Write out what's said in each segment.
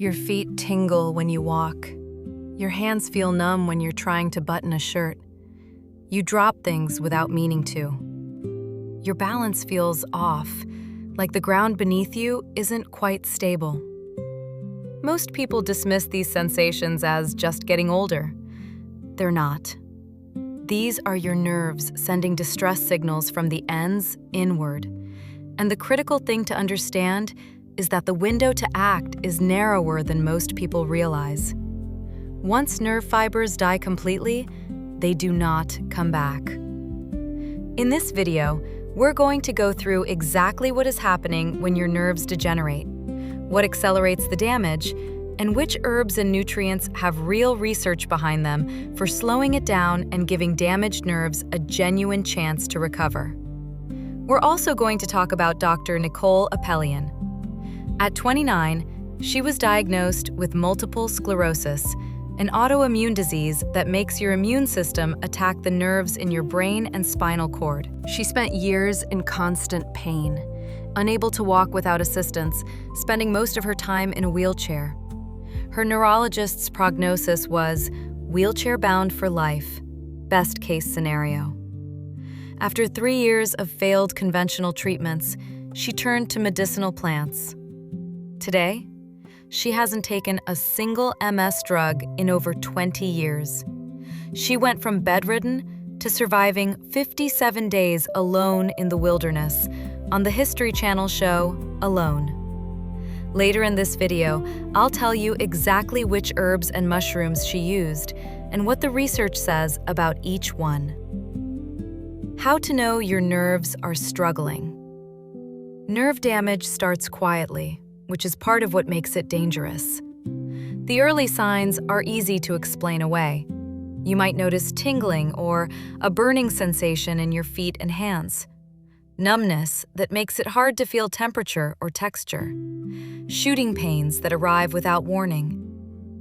Your feet tingle when you walk. Your hands feel numb when you're trying to button a shirt. You drop things without meaning to. Your balance feels off, like the ground beneath you isn't quite stable. Most people dismiss these sensations as just getting older. They're not. These are your nerves sending distress signals from the ends inward. And the critical thing to understand is that the window to act is narrower than most people realize. Once nerve fibers die completely, they do not come back. In this video, we're going to go through exactly what is happening when your nerves degenerate, what accelerates the damage, and which herbs and nutrients have real research behind them for slowing it down and giving damaged nerves a genuine chance to recover. We're also going to talk about Dr. Nicole Apelian. At 29, she was diagnosed with multiple sclerosis, an autoimmune disease that makes your immune system attack the nerves in your brain and spinal cord. She spent years in constant pain, unable to walk without assistance, spending most of her time in a wheelchair. Her neurologist's prognosis was wheelchair-bound for life, best-case scenario. After 3 years of failed conventional treatments, she turned to medicinal plants. Today, she hasn't taken a single MS drug in over 20 years. She went from bedridden to surviving 57 days alone in the wilderness on the History Channel show Alone. Later in this video, I'll tell you exactly which herbs and mushrooms she used and what the research says about each one. How to know your nerves are struggling. Nerve damage starts quietly, which is part of what makes it dangerous. The early signs are easy to explain away. You might notice tingling or a burning sensation in your feet and hands, numbness that makes it hard to feel temperature or texture, shooting pains that arrive without warning,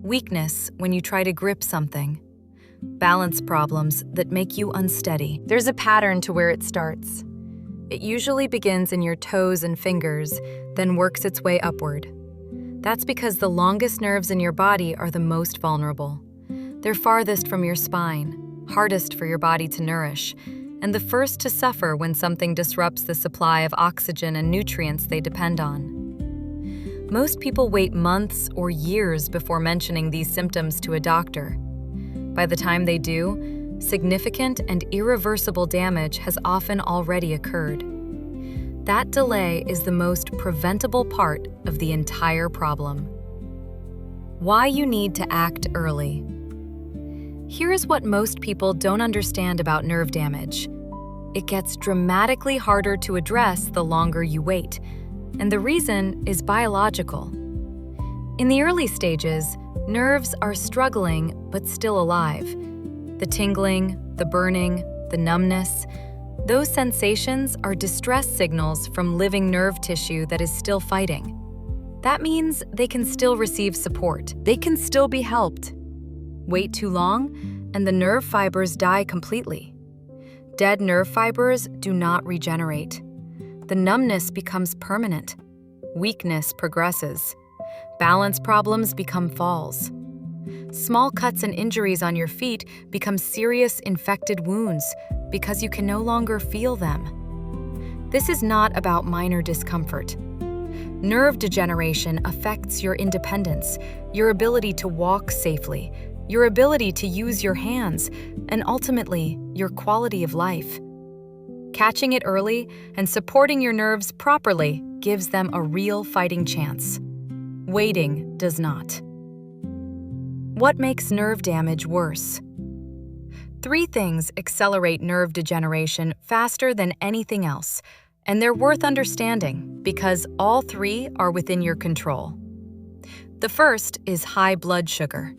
weakness when you try to grip something, balance problems that make you unsteady. There's a pattern to where it starts. It usually begins in your toes and fingers, then works its way upward. That's because the longest nerves in your body are the most vulnerable. They're farthest from your spine, hardest for your body to nourish, and the first to suffer when something disrupts the supply of oxygen and nutrients they depend on. Most people wait months or years before mentioning these symptoms to a doctor. By the time they do, significant and irreversible damage has often already occurred. That delay is the most preventable part of the entire problem. Why you need to act early. Here is what most people don't understand about nerve damage. It gets dramatically harder to address the longer you wait, and the reason is biological. In the early stages, nerves are struggling but still alive. The tingling, the burning, the numbness, those sensations are distress signals from living nerve tissue that is still fighting. That means they can still receive support. They can still be helped. Wait too long, and the nerve fibers die completely. Dead nerve fibers do not regenerate. The numbness becomes permanent. Weakness progresses. Balance problems become falls. Small cuts and injuries on your feet become serious infected wounds because you can no longer feel them. This is not about minor discomfort. Nerve degeneration affects your independence, your ability to walk safely, your ability to use your hands, and ultimately, your quality of life. Catching it early and supporting your nerves properly gives them a real fighting chance. Waiting does not. What makes nerve damage worse? 3 things accelerate nerve degeneration faster than anything else, and they're worth understanding because all 3 are within your control. The first is high blood sugar.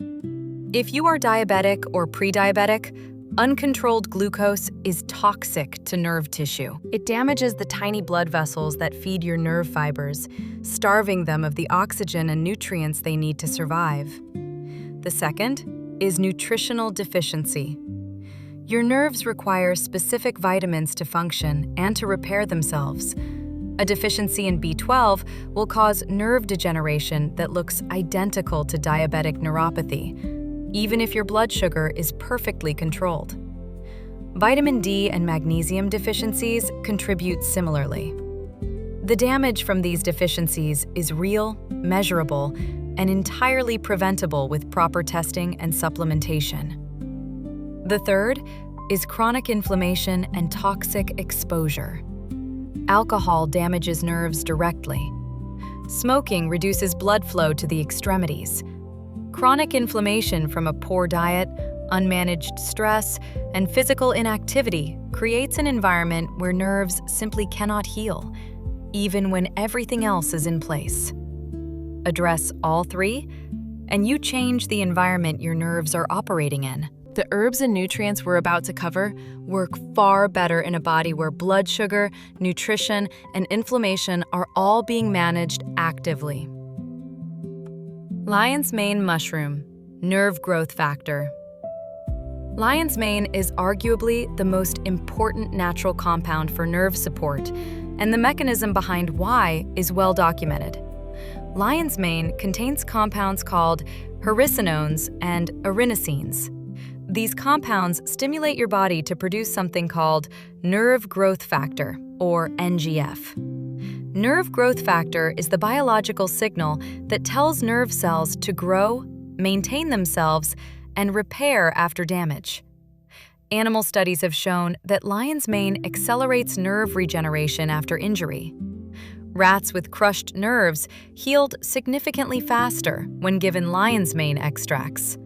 If you are diabetic or pre-diabetic, uncontrolled glucose is toxic to nerve tissue. It damages the tiny blood vessels that feed your nerve fibers, starving them of the oxygen and nutrients they need to survive. The second is nutritional deficiency. Your nerves require specific vitamins to function and to repair themselves. A deficiency in B12 will cause nerve degeneration that looks identical to diabetic neuropathy, even if your blood sugar is perfectly controlled. Vitamin D and magnesium deficiencies contribute similarly. The damage from these deficiencies is real, measurable, and entirely preventable with proper testing and supplementation. The third is chronic inflammation and toxic exposure. Alcohol damages nerves directly. Smoking reduces blood flow to the extremities. Chronic inflammation from a poor diet, unmanaged stress, and physical inactivity creates an environment where nerves simply cannot heal, even when everything else is in place. Address all three, and you change the environment your nerves are operating in. The herbs and nutrients we're about to cover work far better in a body where blood sugar, nutrition, and inflammation are all being managed actively. Lion's mane mushroom, nerve growth factor. Lion's mane is arguably the most important natural compound for nerve support, and the mechanism behind why is well documented. Lion's mane contains compounds called hericenones and erinacines. These compounds stimulate your body to produce something called nerve growth factor, or NGF. Nerve growth factor is the biological signal that tells nerve cells to grow, maintain themselves, and repair after damage. Animal studies have shown that lion's mane accelerates nerve regeneration after injury. Rats with crushed nerves healed significantly faster when given lion's mane extracts.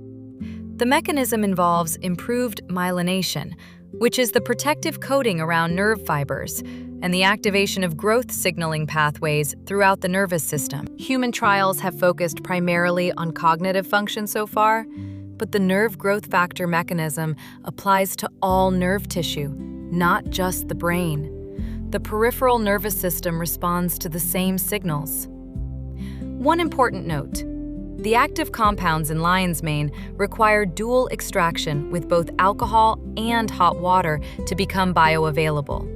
The mechanism involves improved myelination, which is the protective coating around nerve fibers, and the activation of growth signaling pathways throughout the nervous system. Human trials have focused primarily on cognitive function so far, but the nerve growth factor mechanism applies to all nerve tissue, not just the brain. The peripheral nervous system responds to the same signals. One important note: the active compounds in lion's mane require dual extraction with both alcohol and hot water to become bioavailable.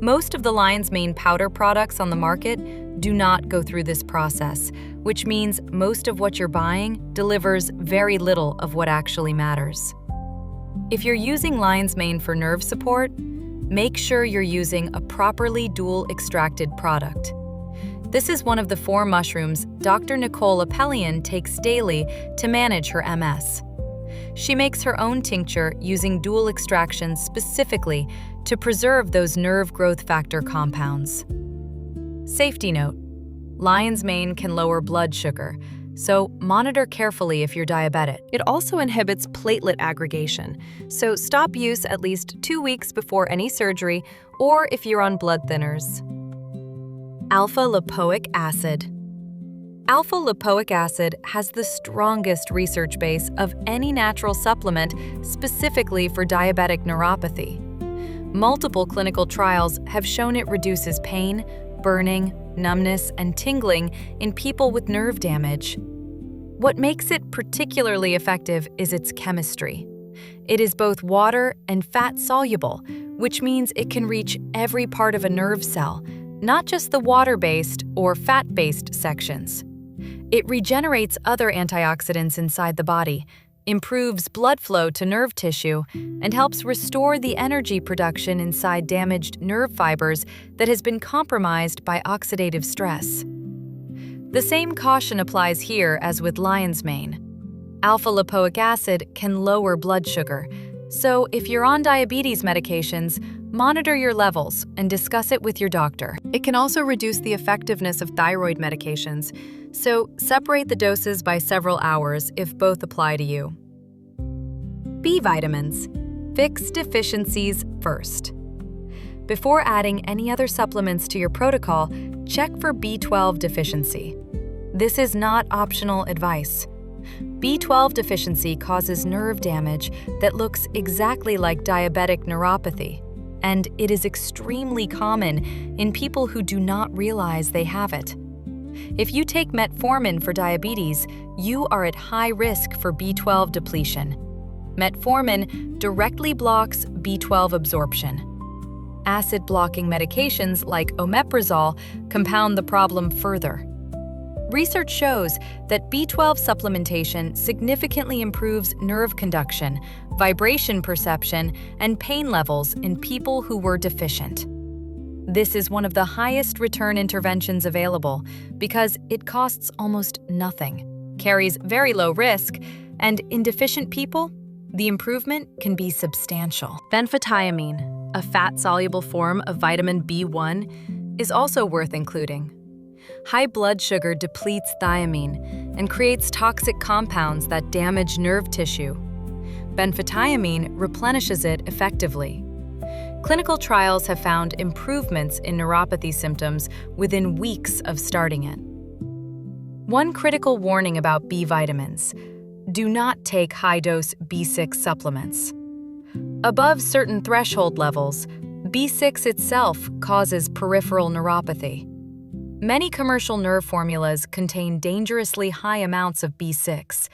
Most of the lion's mane powder products on the market do not go through this process, which means most of what you're buying delivers very little of what actually matters. If you're using lion's mane for nerve support, make sure you're using a properly dual extracted product. This is one of the 4 mushrooms Dr. Nicole Apelian takes daily to manage her MS. She makes her own tincture using dual extraction specifically to preserve those nerve growth factor compounds. Safety note: lion's mane can lower blood sugar, so monitor carefully if you're diabetic. It also inhibits platelet aggregation, so stop use at least 2 weeks before any surgery or if you're on blood thinners. Alpha-lipoic acid. Alpha-lipoic acid has the strongest research base of any natural supplement specifically for diabetic neuropathy. Multiple clinical trials have shown it reduces pain, burning, numbness, and tingling in people with nerve damage. What makes it particularly effective is its chemistry. It is both water and fat soluble, which means it can reach every part of a nerve cell, not just the water-based or fat-based sections. It regenerates other antioxidants inside the body, improves blood flow to nerve tissue, and helps restore the energy production inside damaged nerve fibers that has been compromised by oxidative stress. The same caution applies here as with lion's mane. Alpha-lipoic acid can lower blood sugar, so if you're on diabetes medications, monitor your levels and discuss it with your doctor. It can also reduce the effectiveness of thyroid medications, so separate the doses by several hours if both apply to you. B vitamins. Fix deficiencies first. Before adding any other supplements to your protocol, check for B12 deficiency. This is not optional advice. B12 deficiency causes nerve damage that looks exactly like diabetic neuropathy, and it is extremely common in people who do not realize they have it. If you take metformin for diabetes, you are at high risk for B12 depletion. Metformin directly blocks B12 absorption. Acid-blocking medications like omeprazole compound the problem further. Research shows that B12 supplementation significantly improves nerve conduction, vibration perception, and pain levels in people who were deficient. This is one of the highest return interventions available because it costs almost nothing, carries very low risk, and in deficient people, the improvement can be substantial. Phenphthyramine, a fat-soluble form of vitamin B1, is also worth including. High blood sugar depletes thiamine and creates toxic compounds that damage nerve tissue. Phenphthyramine replenishes it effectively. Clinical trials have found improvements in neuropathy symptoms within weeks of starting it. One critical warning about B vitamins: do not take high-dose B6 supplements. Above certain threshold levels, B6 itself causes peripheral neuropathy. Many commercial nerve formulas contain dangerously high amounts of B6.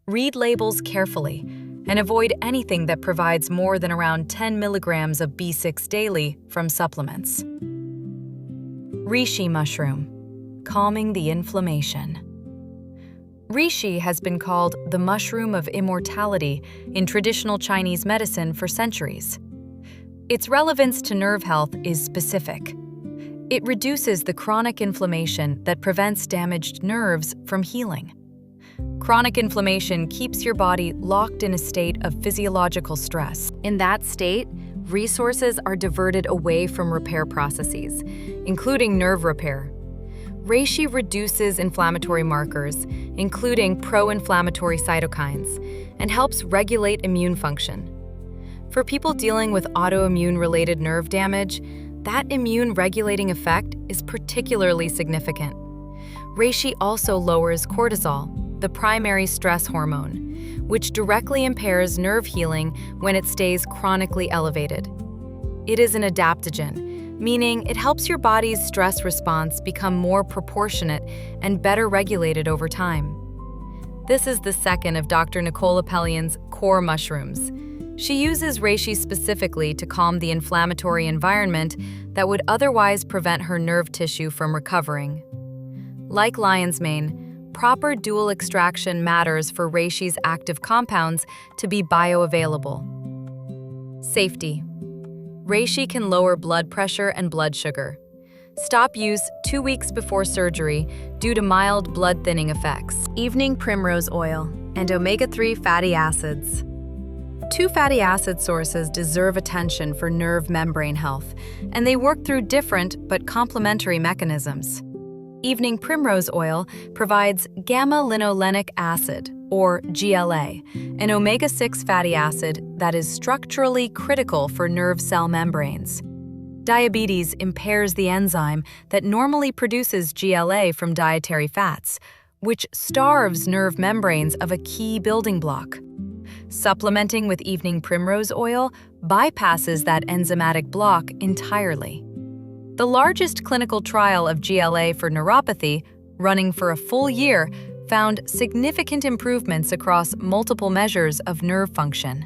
Read labels carefully and avoid anything that provides more than around 10 milligrams of B6 daily from supplements. Reishi mushroom, calming the inflammation. Reishi has been called the mushroom of immortality in traditional Chinese medicine for centuries. Its relevance to nerve health is specific. It reduces the chronic inflammation that prevents damaged nerves from healing. Chronic inflammation keeps your body locked in a state of physiological stress. In that state, resources are diverted away from repair processes, including nerve repair. Reishi reduces inflammatory markers, including pro-inflammatory cytokines, and helps regulate immune function. For people dealing with autoimmune-related nerve damage, that immune-regulating effect is particularly significant. Reishi also lowers cortisol, the primary stress hormone, which directly impairs nerve healing when it stays chronically elevated. It is an adaptogen, meaning it helps your body's stress response become more proportionate and better regulated over time. This is the second of Dr. Nicole Apelian's core mushrooms. She uses reishi specifically to calm the inflammatory environment that would otherwise prevent her nerve tissue from recovering. Like lion's mane, proper dual extraction matters for reishi's active compounds to be bioavailable. Safety. Reishi can lower blood pressure and blood sugar. Stop use 2 weeks before surgery due to mild blood thinning effects. Evening primrose oil and omega-3 fatty acids. 2 fatty acid sources deserve attention for nerve membrane health, and they work through different but complementary mechanisms. Evening primrose oil provides gamma-linolenic acid, or GLA, an omega-6 fatty acid that is structurally critical for nerve cell membranes. Diabetes impairs the enzyme that normally produces GLA from dietary fats, which starves nerve membranes of a key building block. Supplementing with evening primrose oil bypasses that enzymatic block entirely. The largest clinical trial of GLA for neuropathy, running for a full year, found significant improvements across multiple measures of nerve function.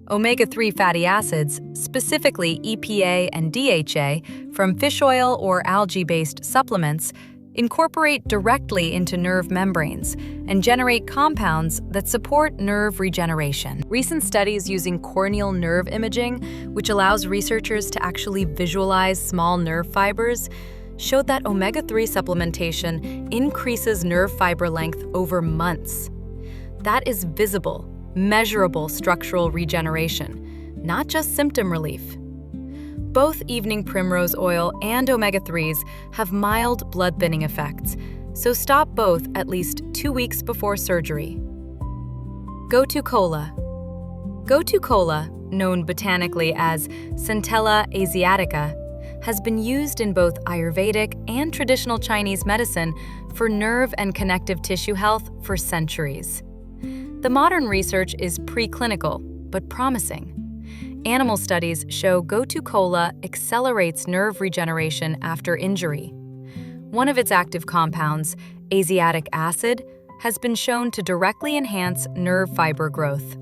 Omega-3 fatty acids, specifically EPA and DHA, from fish oil or algae-based supplements, incorporate directly into nerve membranes and generate compounds that support nerve regeneration. Recent studies using corneal nerve imaging, which allows researchers to actually visualize small nerve fibers, showed that omega-3 supplementation increases nerve fiber length over months. That is visible, measurable structural regeneration, not just symptom relief. Both evening primrose oil and omega-3s have mild blood thinning effects, so stop both at least 2 weeks before surgery. Gotu kola. Gotu kola, known botanically as Centella asiatica, has been used in both Ayurvedic and traditional Chinese medicine for nerve and connective tissue health for centuries. The modern research is preclinical, but promising. Animal studies show Gotu kola accelerates nerve regeneration after injury. One of its active compounds, asiatic acid, has been shown to directly enhance nerve fiber growth.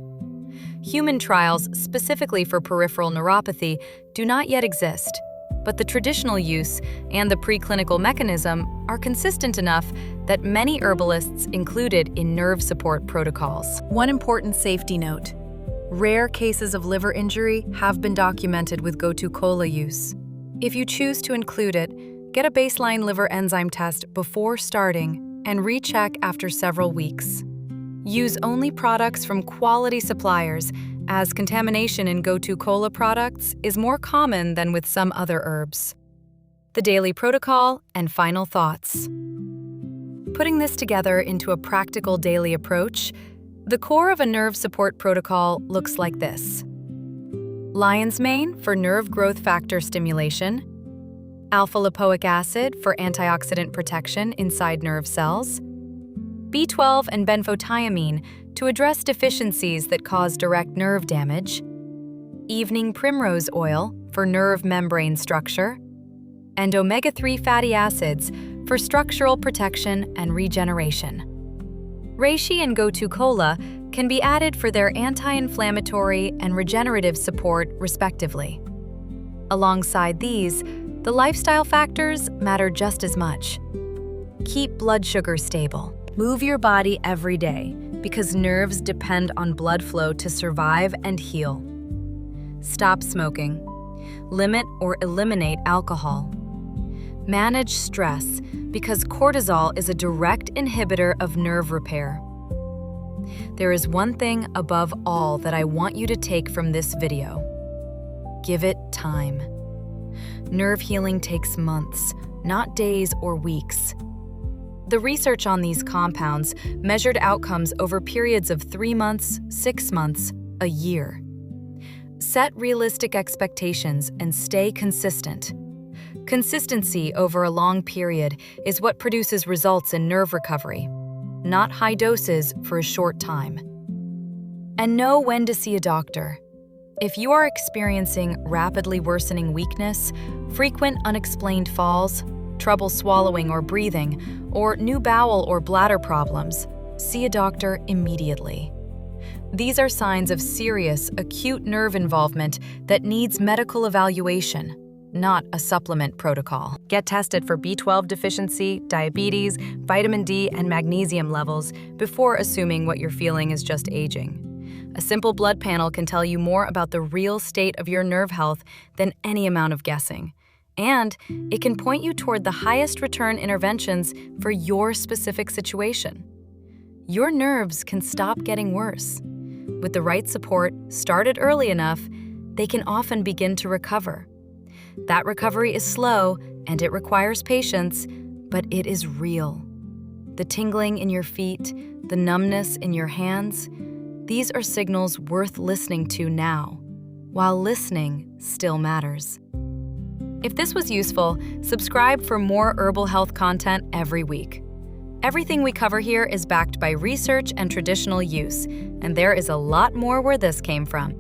Human trials specifically for peripheral neuropathy do not yet exist, but the traditional use and the preclinical mechanism are consistent enough that many herbalists include it in nerve support protocols. One important safety note: rare cases of liver injury have been documented with gotu kola use. If you choose to include it, get a baseline liver enzyme test before starting and recheck after several weeks. Use only products from quality suppliers, as contamination in gotu kola products is more common than with some other herbs. The daily protocol and final thoughts. Putting this together into a practical daily approach, the core of a nerve support protocol looks like this: lion's mane for nerve growth factor stimulation, alpha-lipoic acid for antioxidant protection inside nerve cells, B12 and benfotiamine to address deficiencies that cause direct nerve damage, evening primrose oil for nerve membrane structure, and omega-3 fatty acids for structural protection and regeneration. Reishi and gotu kola can be added for their anti-inflammatory and regenerative support, respectively. Alongside these, the lifestyle factors matter just as much. Keep blood sugar stable. Move your body every day because nerves depend on blood flow to survive and heal. Stop smoking. Limit or eliminate alcohol. Manage stress because cortisol is a direct inhibitor of nerve repair. There is one thing above all that I want you to take from this video. Give it time. Nerve healing takes months, not days or weeks. The research on these compounds measured outcomes over periods of 3 months, 6 months, a year. Set realistic expectations and stay consistent. Consistency over a long period is what produces results in nerve recovery, not high doses for a short time. And know when to see a doctor. If you are experiencing rapidly worsening weakness, frequent unexplained falls, trouble swallowing or breathing, or new bowel or bladder problems, see a doctor immediately. These are signs of serious, acute nerve involvement that needs medical evaluation, not a supplement protocol. Get tested for B12 deficiency, diabetes, vitamin D, and magnesium levels before assuming what you're feeling is just aging. A simple blood panel can tell you more about the real state of your nerve health than any amount of guessing. And it can point you toward the highest return interventions for your specific situation. Your nerves can stop getting worse. With the right support, started early enough, they can often begin to recover. That recovery is slow and it requires patience, but it is real. The tingling in your feet, the numbness in your hands, these are signals worth listening to now, while listening still matters. If this was useful, subscribe for more herbal health content every week. Everything we cover here is backed by research and traditional use, and there is a lot more where this came from.